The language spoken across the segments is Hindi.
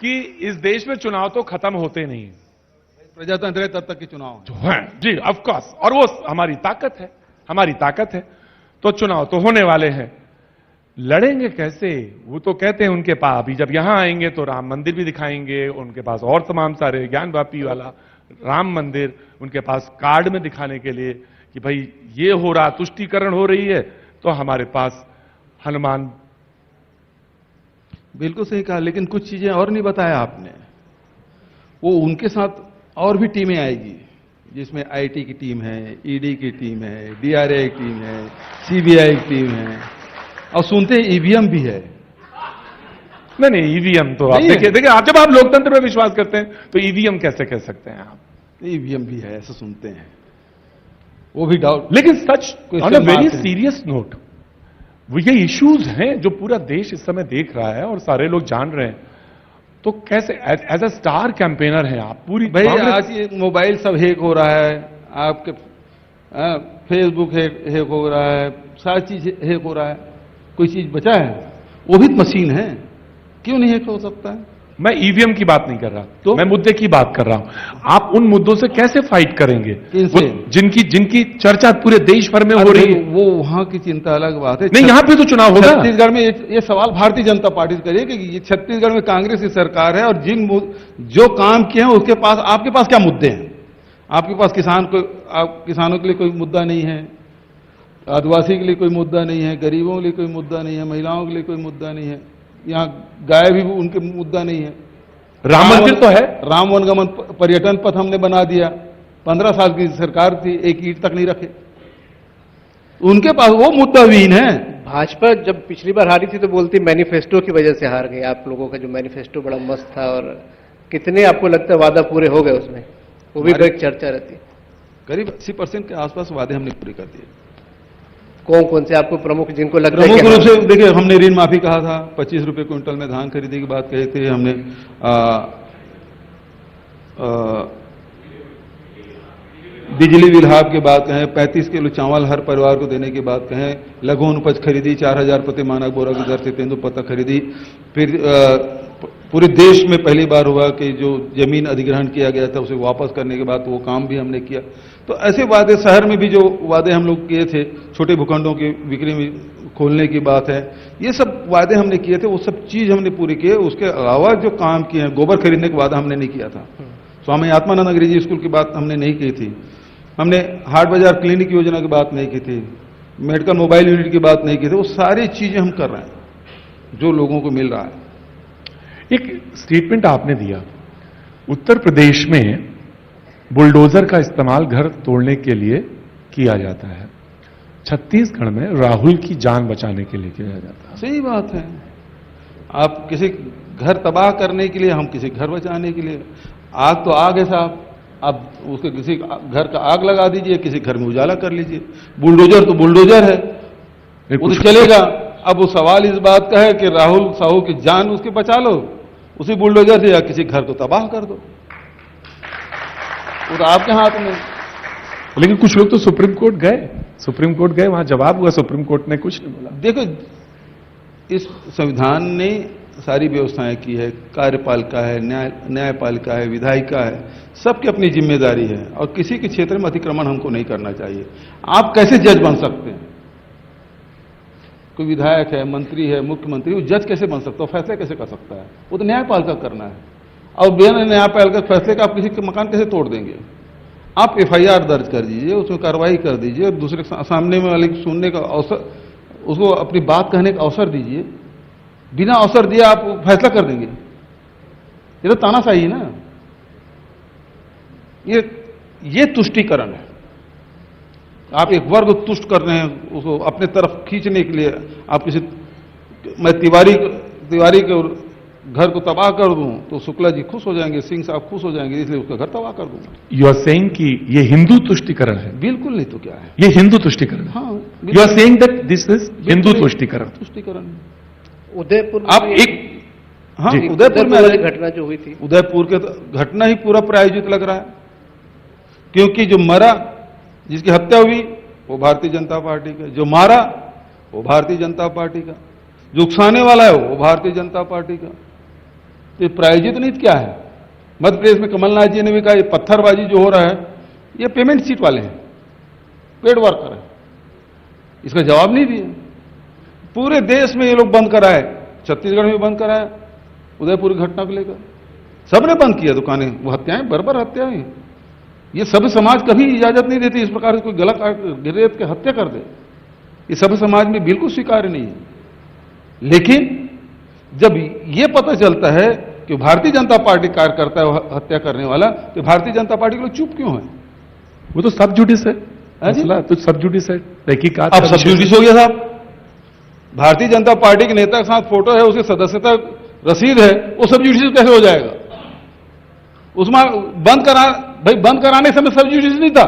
कि इस देश में चुनाव तो खत्म होते नहीं, प्रजातंत्र है तब तक के चुनाव जो है जी ऑफ कोर्स, और वो हमारी ताकत है, हमारी ताकत है। तो चुनाव तो होने वाले हैं, लड़ेंगे कैसे? वो तो कहते हैं उनके पास अभी जब यहां आएंगे तो राम मंदिर भी दिखाएंगे, उनके पास और तमाम सारे ज्ञान व्यापी वाला राम मंदिर, उनके पास कार्ड में दिखाने के लिए कि भाई ये हो रहा, तुष्टीकरण हो रही है, तो हमारे पास हनुमान। बिल्कुल सही कहा, लेकिन कुछ चीजें और नहीं बताया आपने। वो उनके साथ और भी टीमें आएगी, जिसमें आईटी की टीम है, ईडी की टीम है, डीआरआई की टीम है, सीबीआई की टीम है, और सुनते हैं ईवीएम भी है। नहीं ईवीएम तो आप देखिए, आप जब आप लोकतंत्र में विश्वास करते हैं तो ईवीएम कैसे कह सकते हैं आप? ईवीएम भी है, ऐसा सुनते हैं, वो भी डाउट। लेकिन सच on a very serious note, वो ये इश्यूज हैं जो पूरा देश इस समय देख रहा है और सारे लोग जान रहे हैं, तो कैसे एज अ स्टार कैंपेनर हैं आप पूरी? भाई आज ये मोबाइल सब हैक हो रहा है, आपके फेसबुक हैक हो रहा है, सारी चीज हैक हो रहा है, कोई चीज बचा है? वो भी मशीन है, क्यों नहीं हैक हो सकता है? मैं ईवीएम की बात नहीं कर रहा, तो मैं मुद्दे की बात कर रहा हूं। आप उन मुद्दों से कैसे फाइट करेंगे जिनकी चर्चा पूरे देश भर में हो रही है? वो वहां की चिंता अलग बात है। नहीं, यहां पे तो चुनाव होगा। छत्तीसगढ़ में ये सवाल भारतीय जनता पार्टी से करिए कि ये छत्तीसगढ़ में कांग्रेस की सरकार है, और जो काम किए हैं उसके पास, आपके पास क्या मुद्दे हैं? आपके पास किसानों के लिए कोई मुद्दा नहीं है, आदिवासी के लिए कोई मुद्दा नहीं है, गरीबों के लिए कोई मुद्दा नहीं है, महिलाओं के लिए कोई मुद्दा नहीं है, यहाँ गाय भी उनके मुद्दा नहीं है। राम मंदिर तो है, राम वनगमन पर्यटन पथ हमने बना दिया, 15 साल की सरकार थी, एक ईंट तक नहीं रखे, उनके पास वो मुद्दाहीन है। भाजपा जब पिछली बार हारी थी तो बोलती मैनिफेस्टो की वजह से हार गई। आप लोगों का जो मैनिफेस्टो बड़ा मस्त था, और कितने आपको लगता है वादा पूरे हो गए उसमें? वो भी एक चर्चा रहती। करीब 80% के आसपास वादे हमने पूरे कर दिए। कौन कौन से आपको प्रमुख जिनको लगता है? प्रमुख रूप से देखिए, हमने ऋण माफी कहा था, 25 रुपए क्विंटल में धान खरीदी की बात कही थी हमने, बिजली विभाग की बात कहें, 35 किलो चावल हर परिवार को देने की बात कहें, लघु अनुपज खरीदी 4000 प्रति मानक बोरा की दर से तेंदुपत्ता खरीदी। फिर पूरे देश में पहली बार हुआ कि जो जमीन अधिग्रहण किया गया था उसे वापस करने के बाद वो काम भी हमने किया। तो ऐसे वादे, शहर में भी जो वादे हम लोग किए थे, छोटे भूखंडों की बिक्री में खोलने की बात है, ये सब वादे हमने किए थे, वो सब चीज हमने पूरी किए। उसके अलावा जो काम किए हैं, गोबर खरीदने का वादा हमने नहीं किया था, स्वामी आत्मानंद अंग्रेजी स्कूल की बात हमने नहीं की थी, हमने हाट बाजार क्लिनिक योजना की बात नहीं की थी, मेडिकल मोबाइल यूनिट की बात नहीं की थी। वो सारी चीजें हम कर रहे हैं जो लोगों को मिल रहा है। एक स्टेटमेंट आपने दिया, उत्तर प्रदेश में बुलडोजर का इस्तेमाल घर तोड़ने के लिए किया जाता है, छत्तीसगढ़ में राहुल की जान बचाने के लिए किया जाता है। सही बात है, आप किसी घर तबाह करने के लिए, हम किसी घर बचाने के लिए। आग तो आग है साहब, आप उसके किसी घर का आग लगा दीजिए, किसी घर में उजाला कर लीजिए। बुलडोजर तो बुलडोजर है, वो तो चलेगा। अब वो सवाल इस बात का है कि राहुल साहू की जान उसकी बचा लो उसी बुलडोजर से, या किसी घर को तबाह कर दो, वो तो आपके हाथ में। लेकिन कुछ लोग तो सुप्रीम कोर्ट गए, वहां जवाब हुआ, सुप्रीम कोर्ट ने कुछ नहीं बोला। देखो, इस संविधान ने सारी व्यवस्थाएं की है, कार्यपालिका है, न्यायपालिका है, विधायिका है, सबकी अपनी जिम्मेदारी है, और किसी के क्षेत्र में अतिक्रमण हमको नहीं करना चाहिए। आप कैसे जज बन सकते हैं? कोई विधायक है, मंत्री है, मुख्यमंत्री, वो जज कैसे बन सकता है? फैसले कैसे कर सकता है? वो तो न्यायपालिका करना है, और बिना न्यायपालिका फैसले का आप किसी के मकान कैसे तोड़ देंगे? आप एफआईआर दर्ज कर दीजिए, उसमें कार्रवाई कर दीजिए, और दूसरे सामने में वाले सुनने का अवसर, उसको अपनी बात कहने का अवसर दीजिए। बिना अवसर दिए आप फैसला कर देंगे, ये तो तानाशाही है ना। ये तुष्टीकरण है। आप एक वर्ग तुष्ट कर रहे हैं, उसको अपने तरफ खींचने के लिए। आप किसी, मैं तिवारी के घर को तबाह कर दूं तो शुक्ला जी खुश हो जाएंगे, सिंह साहब खुश हो जाएंगे, इसलिए उसका घर तबाह कर दूंगा। यू आर सेइंग कि ये हिंदू तुष्टीकरण है? बिल्कुल नहीं, तो क्या है? ये हिंदू तुष्टीकरण। हाँ, you are saying that this is Hindu तुष्टीकरण। उदयपुर आप एक, हाँ, उदयपुर में घटना जो हुई थी, उदयपुर के घटना ही पूरा प्रायोजित लग रहा है, क्योंकि जो मरा, जिसकी हत्या हुई, वो भारतीय जनता पार्टी का, जो मारा वो भारतीय जनता पार्टी का, जो उकसाने वाला है वो भारतीय जनता पार्टी का। तो ये प्रायोजित नीति क्या है? मध्य प्रदेश में कमलनाथ जी ने भी कहा ये पत्थरबाजी जो हो रहा है ये पेमेंट सीट वाले हैं, पेड वर्कर है। इसका जवाब नहीं दिया। पूरे देश में ये लोग बंद कराए, छत्तीसगढ़ में बंद कराया उदयपुर की घटना को लेकर, सबने बंद किया दुकानें। वो हत्याएं, बर्बर हत्याएं, ये सभ्य समाज कभी इजाजत नहीं देती इस प्रकार से कोई गलत गिरफ्त के हत्या कर दे। ये सभ्य समाज में बिल्कुल स्वीकार्य नहीं है। लेकिन जब ये पता चलता है कि भारतीय जनता पार्टी कार्यकर्ता है हत्या करने वाला, तो भारतीय जनता पार्टी के लोग चुप क्यों है? वो तो सब जुडिस है, मसला तो सब जुडिस है, तहकीकात। अब सब जुडिस हो गया साहब। भारतीय जनता पार्टी के नेता के साथ फोटो है, उसकी सदस्यता रसीद है, वो सब जुडिस कैसे हो जाएगा? उसमें बंद कराने समय सब जुडिस नहीं था।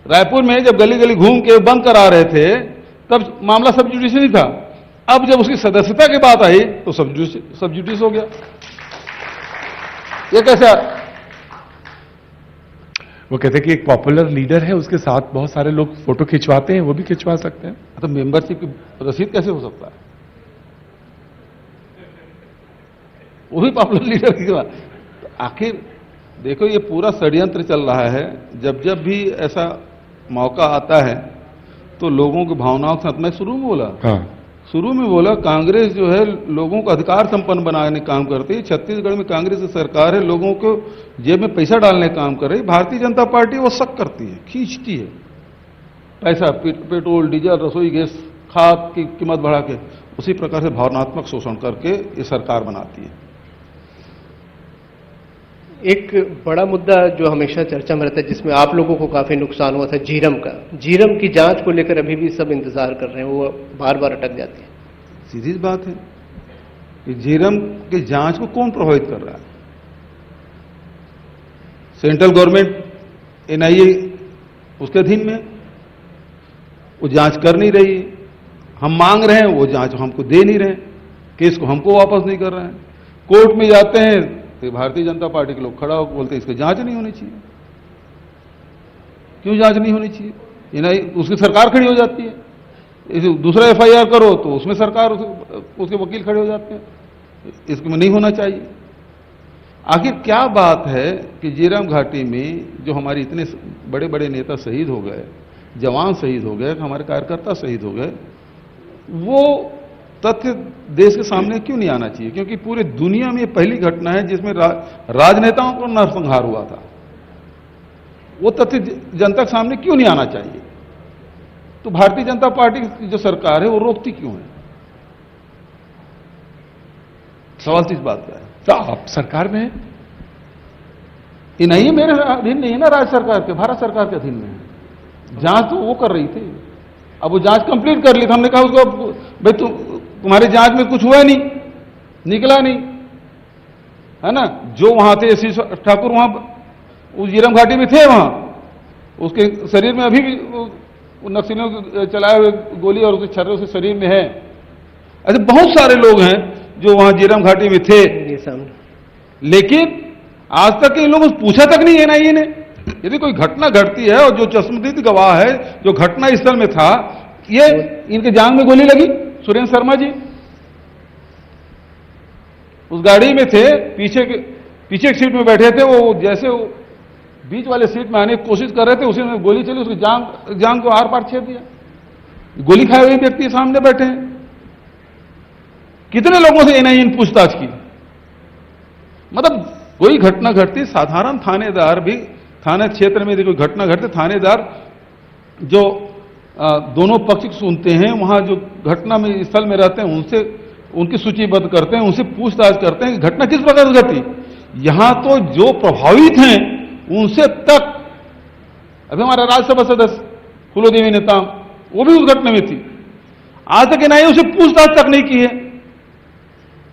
रायपुर में जब गली गली घूम के बंद करा रहे थे तब मामला सब जुडिस नहीं था। अब जब उसकी सदस्यता की बात आई तो सब जुडिस हो गया। ये कैसा? वो कहते हैं कि एक पॉपुलर लीडर है, उसके साथ बहुत सारे लोग फोटो खिंचवाते हैं, वो भी खिंचवा सकते हैं। तो मेंबरशिप की रसीद कैसे हो सकता है? वो भी पॉपुलर लीडर की बात। तो आखिर देखो ये पूरा षड्यंत्र चल रहा है। जब जब भी ऐसा मौका आता है तो लोगों की भावनाओं के साथ, मैं शुरू में बोला कांग्रेस जो है लोगों को अधिकार संपन्न बनाने का काम करती है। छत्तीसगढ़ में कांग्रेस की सरकार है, लोगों को जेब में पैसा डालने का काम कर रही है। भारतीय जनता पार्टी वो शक करती है, खींचती है पैसा, पेट्रोल डीजल रसोई गैस खाद की कीमत बढ़ा के, उसी प्रकार से भावनात्मक शोषण करके ये सरकार बनाती है। एक बड़ा मुद्दा जो हमेशा चर्चा में रहता है, जिसमें आप लोगों को काफी नुकसान हुआ था, झीरम का। झीरम की जांच को लेकर अभी भी सब इंतजार कर रहे हैं, वो बार बार अटक जाती है। सीधी बात है कि झीरम की जांच को कौन प्रभावित कर रहा है? सेंट्रल गवर्नमेंट एनआईए उसके अधीन में, वो जांच कर नहीं रही। हम मांग रहे हैं, वो जांच हमको दे नहीं रहे, केस को हमको वापस नहीं कर रहे हैं। कोर्ट में जाते हैं तो भारतीय जनता पार्टी के लोग खड़ा होकर बोलते हैं इसकी जांच नहीं होनी चाहिए। क्यों जांच नहीं होनी चाहिए? उसकी सरकार खड़ी हो जाती है। दूसरा एफआईआर करो तो उसमें सरकार उसके वकील खड़े हो जाते हैं, इसमें नहीं होना चाहिए। आखिर क्या बात है कि झीरम घाटी में जो हमारे इतने बड़े बड़े नेता शहीद हो गए, जवान शहीद हो गए, हमारे कार्यकर्ता शहीद हो गए, वो तथ्य देश के सामने क्यों नहीं आना चाहिए? क्योंकि पूरी दुनिया में पहली घटना है जिसमें राजनेताओं को नरसंहार हुआ था। वो तथ्य जनता के सामने क्यों नहीं आना चाहिए? तो भारतीय जनता पार्टी की जो सरकार है वो रोकती क्यों है? सवाल तो इस बात का है। तो आप सरकार में है? ये नहीं है, मेरे अधीन नहीं है ना, राज्य सरकार के, भारत सरकार के अधीन में है। जांच तो वो कर रही थी। अब वो जांच कंप्लीट कर ली तो हमने कहा उसको भाई तुम्हारी जांच में कुछ हुआ नहीं, निकला नहीं, है ना। जो वहां थे यशी ठाकुर वहां उस झीरम घाटी में थे, वहां उसके शरीर में अभी भी नक्सलियों के चलाए हुए गोली और उसके छर्रे उसके शरीर में है। ऐसे बहुत सारे लोग हैं जो वहां झीरम घाटी में थे, लेकिन आज तक इन लोगों से पूछा तक नहीं एनआईए ने। यदि कोई घटना घटती है और जो चश्मदीद गवाह है जो घटना स्थल में था, ये इनके जांग में गोली लगी, सुरेंद्र शर्मा जी उस गाड़ी में थे, पीछे की सीट में बैठे थे। वो जैसे वो बीच वाले सीट में आने की कोशिश कर रहे थे, उसी में गोली चली, उसकी जांग को आर पार छेद दिया। गोली खाए हुए व्यक्ति सामने बैठे हैं। कितने लोगों से एनआईए ने पूछताछ की? मतलब कोई घटना घटती, साधारण थानेदार भी, थाना क्षेत्र में कोई घटना घटती, थानेदार जो दोनों पक्ष सुनते हैं, वहां जो घटना में स्थल में रहते हैं उनसे उनकी सूचीबद्ध करते हैं, उनसे पूछताछ करते हैं कि घटना किस प्रकार से घटी। यहां तो जो प्रभावित हैं उनसे तक, अभी हमारा राज्यसभा सदस्य फूलोदेवी नेताम, वो भी उस घटना में थी, आज तक एनआईए उसे पूछताछ तक नहीं की है।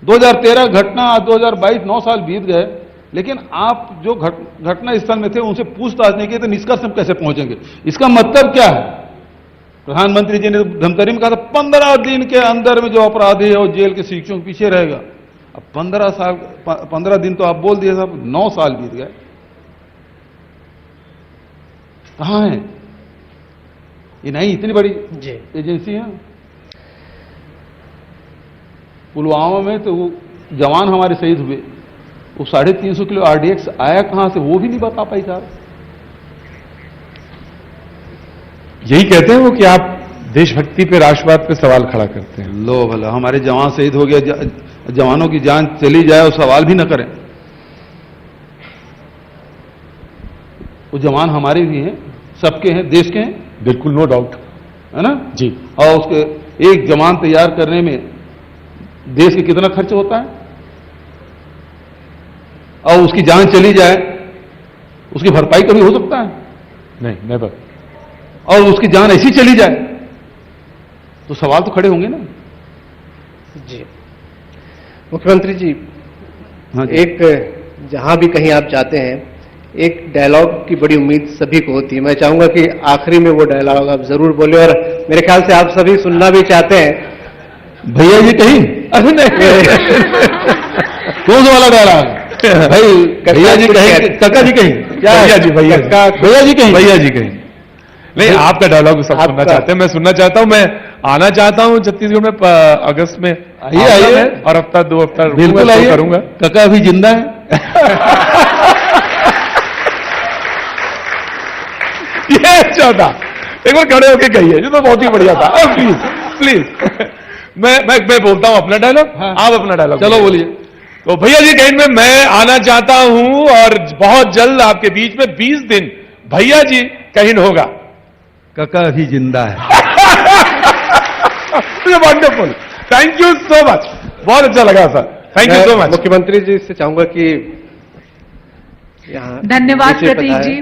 2013 घटना, 2022 9 साल बीत गए, लेकिन आप जो घटना स्थल में थे उनसे पूछताछ नहीं की, तो निष्कर्ष हम कैसे पहुंचेंगे? इसका मतलब क्या है? प्रधानमंत्री जी ने धमतरी में कहा था 15 दिन के अंदर में जो अपराधी है वो जेल के शिक्षकों के पीछे रहेगा। अब 15 दिन तो आप बोल दिए साहब, 9 साल बीत गए, कहां है ये? नहीं, इतनी बड़ी एजेंसी है। पुलवामा में तो वो जवान हमारे शहीद हुए, वो 350 किलो RDX आया कहां से, वो भी नहीं बता पाई साहब। यही कहते हैं वो कि आप देशभक्ति पे, राष्ट्रवाद पे सवाल खड़ा करते हैं। लो भला, हमारे जवान शहीद हो गया, जवानों की जान चली जाए और सवाल भी न करें। वो जवान हमारे भी हैं, सबके हैं, देश के हैं, बिल्कुल, नो डाउट, है ना जी। और उसके एक जवान तैयार करने में देश के कितना खर्च होता है, और उसकी जान चली जाए, उसकी भरपाई कभी हो सकता है? नहीं, नेवर। और उसकी जान ऐसी चली जाए तो सवाल तो खड़े होंगे ना। जी मुख्यमंत्री जी, हाँ जी। एक जहां भी कहीं आप जाते हैं, एक डायलॉग की बड़ी उम्मीद सभी को होती है। मैं चाहूंगा कि आखिरी में वो डायलॉग आप जरूर बोले, और मेरे ख्याल से आप सभी सुनना भी चाहते हैं। भैया जी कहीं, अरे नहीं कौन सा वाला डायलॉग भाई? भैया जी कहीं, काका जी कहीं, क्या भैया जी, भैया जी, भैया जी कहीं, भैया जी कहीं। नहीं, आपका डायलॉग सब सुनना चाहते हैं, मैं सुनना चाहता हूं, मैं आना चाहता हूं छत्तीसगढ़ में अगस्त में। आइए, और हफ्ता 2 हफ्ता बिल्कुल आइए, करूंगा। काका अभी जिंदा है। ये अच्छा था, एक बार खड़े होके कहिए, ये तो बहुत ही बढ़िया था। प्लीज प्लीज मैं बोलता हूं अपना डायलॉग, हाँ। आप अपना डायलॉग चलो बोलिए। तो भैया जी कहीं में मैं आना चाहता हूं, और बहुत जल्द आपके बीच में 20 दिन भैया जी कहीं होगा। काका अभी जिंदा है। Wonderful, thank you so much, बहुत अच्छा लगा sir, thank you so much. मुख्यमंत्री जी से चाहूंगा कि यहाँ धन्यवाद नीचे प्रतीक पधारें। जी।